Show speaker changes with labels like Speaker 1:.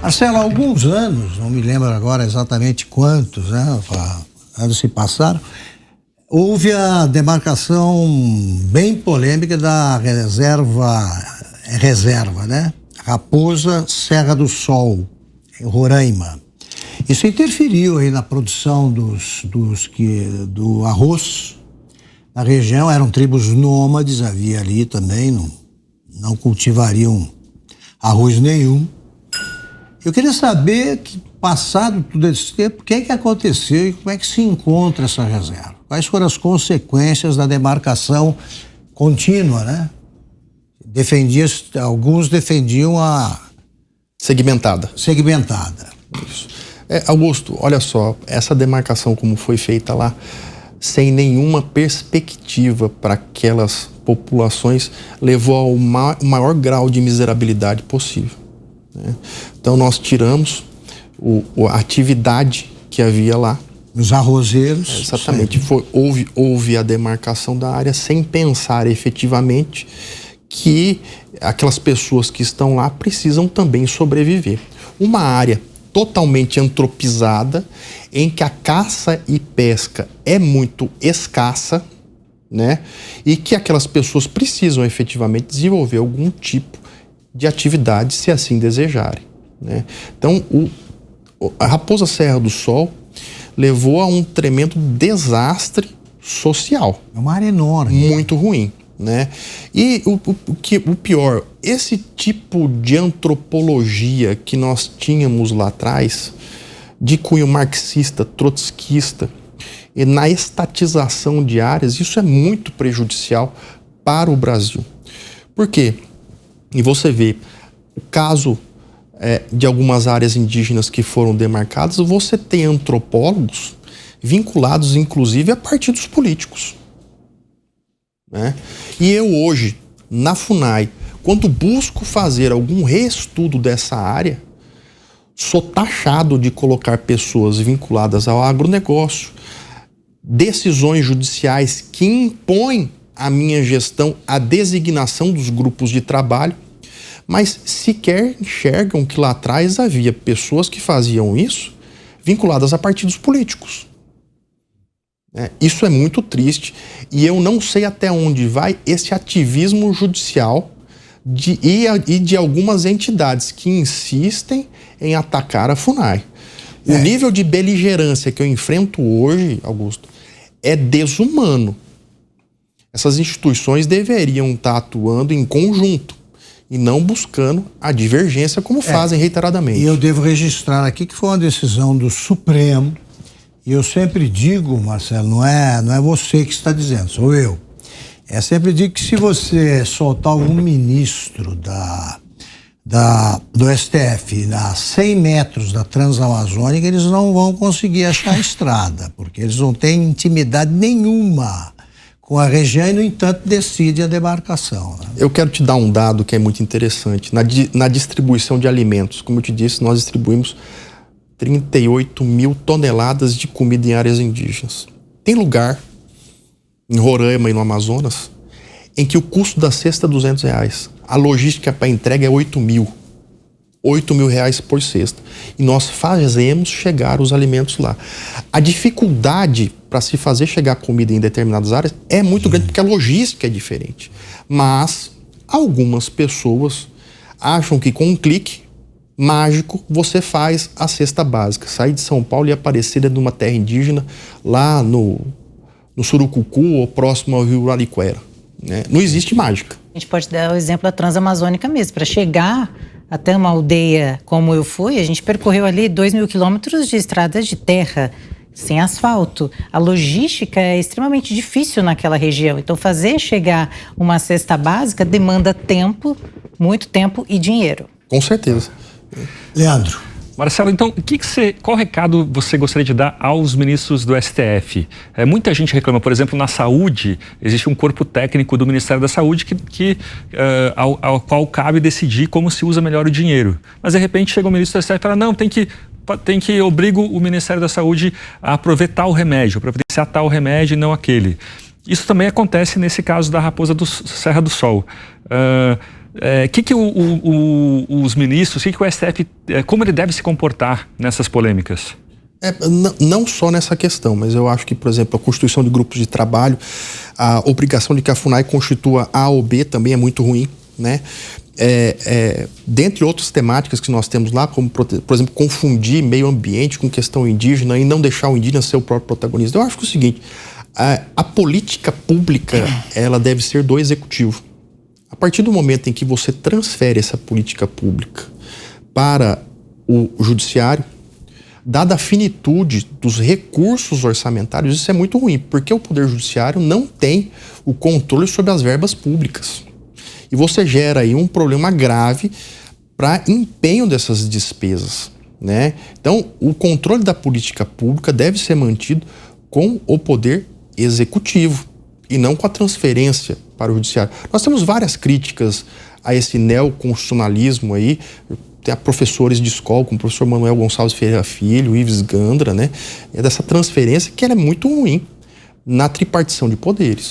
Speaker 1: Marcelo, há alguns anos, não me lembro agora exatamente quantos, né, anos se passaram, houve a demarcação bem polêmica da reserva, né? Raposa Serra do Sol, em Roraima. Isso interferiu aí na produção do arroz na região. Eram tribos nômades, havia ali também, não cultivariam arroz nenhum. Eu queria saber, que passado todo esse tempo, o que é que aconteceu e como é que se encontra essa reserva? Quais foram as consequências da demarcação contínua, né? Alguns defendiam a...
Speaker 2: Segmentada.
Speaker 1: Isso.
Speaker 2: Augusto, olha só, essa demarcação como foi feita lá, sem nenhuma perspectiva para aquelas populações, levou ao maior grau de miserabilidade possível, né? Então nós tiramos a atividade que havia lá.
Speaker 1: Os arrozeiros.
Speaker 2: Exatamente. Houve a demarcação da área sem pensar efetivamente que aquelas pessoas que estão lá precisam também sobreviver. Uma área totalmente antropizada, em que a caça e pesca é muito escassa, né? E que aquelas pessoas precisam efetivamente desenvolver algum tipo de atividade, se assim desejarem, né? Então, a Raposa Serra do Sol levou a um tremendo desastre social.
Speaker 1: É uma área enorme.
Speaker 2: Muito ruim, né? E o pior, esse tipo de antropologia que nós tínhamos lá atrás, de cunho marxista, trotskista, e na estatização de áreas, isso é muito prejudicial para o Brasil. Por quê? E você vê o caso de algumas áreas indígenas que foram demarcadas, você tem antropólogos vinculados, inclusive, a partidos políticos, né? E eu hoje, na FUNAI, quando busco fazer algum reestudo dessa área, sou taxado de colocar pessoas vinculadas ao agronegócio, decisões judiciais que impõem à minha gestão a designação dos grupos de trabalho, mas sequer enxergam que lá atrás havia pessoas que faziam isso vinculadas a partidos políticos. Isso é muito triste e eu não sei até onde vai esse ativismo judicial e de algumas entidades que insistem em atacar a FUNAI. O nível de beligerância que eu enfrento hoje, Augusto, é desumano. Essas instituições deveriam estar atuando em conjunto e não buscando a divergência como fazem reiteradamente.
Speaker 1: E eu devo registrar aqui que foi uma decisão do Supremo. E eu sempre digo, Marcelo, não é você que está dizendo, sou eu. Sempre digo que se você soltar algum ministro do STF a 100 metros da Transamazônica, eles não vão conseguir achar a estrada, porque eles não têm intimidade nenhuma com a região e, no entanto, decidem a demarcação, né?
Speaker 2: Eu quero te dar um dado que é muito interessante. Na distribuição de alimentos, como eu te disse, nós distribuímos 38 mil toneladas de comida em áreas indígenas. Tem lugar, em Roraima e no Amazonas, em que o custo da cesta é R$200. A logística para entrega é 8 mil reais por cesta. E nós fazemos chegar os alimentos lá. A dificuldade para se fazer chegar comida em determinadas áreas é muito grande, porque a logística é diferente. Mas algumas pessoas acham que com um clique mágico você faz a cesta básica. Sair de São Paulo e Aparecida numa terra indígena, lá no Surucucu ou próximo ao Rio Arariquara, né? Não existe mágica.
Speaker 3: A gente pode dar o exemplo da Transamazônica mesmo. Para chegar até uma aldeia como eu fui, a gente percorreu ali 2.000 quilômetros de estradas de terra, sem asfalto. A logística é extremamente difícil naquela região. Então, fazer chegar uma cesta básica demanda tempo, muito tempo e dinheiro.
Speaker 2: Com certeza.
Speaker 1: Leandro.
Speaker 4: Marcelo, então, qual recado você gostaria de dar aos ministros do STF? Muita gente reclama, por exemplo, na saúde, existe um corpo técnico do Ministério da Saúde ao qual cabe decidir como se usa melhor o dinheiro. Mas, de repente, chega o ministro do STF e fala, não, obrigo o Ministério da Saúde a aproveitar o remédio, providenciar tal remédio e não aquele. Isso também acontece nesse caso da Raposa Serra do Sol. Os ministros, que o STF, como ele deve se comportar nessas polêmicas?
Speaker 2: Não só nessa questão, mas eu acho que, por exemplo, a constituição de grupos de trabalho, a obrigação de que a FUNAI constitua A ou B também é muito ruim, né? Dentre outras temáticas que nós temos lá, como, por exemplo, confundir meio ambiente com questão indígena e não deixar o indígena ser o próprio protagonista. Eu acho que é o seguinte, a política pública, ela deve ser do executivo. A partir do momento em que você transfere essa política pública para o judiciário, dada a finitude dos recursos orçamentários, isso é muito ruim, porque o Poder Judiciário não tem o controle sobre as verbas públicas. E você gera aí um problema grave para empenho dessas despesas, né? Então, o controle da política pública deve ser mantido com o Poder Executivo e não com a transferência para o Judiciário. Nós temos várias críticas a esse neoconstitucionalismo aí. Tem professores de escola, como o professor Manuel Gonçalves Ferreira Filho, Ives Gandra, né? É dessa transferência que ela é muito ruim na tripartição de poderes.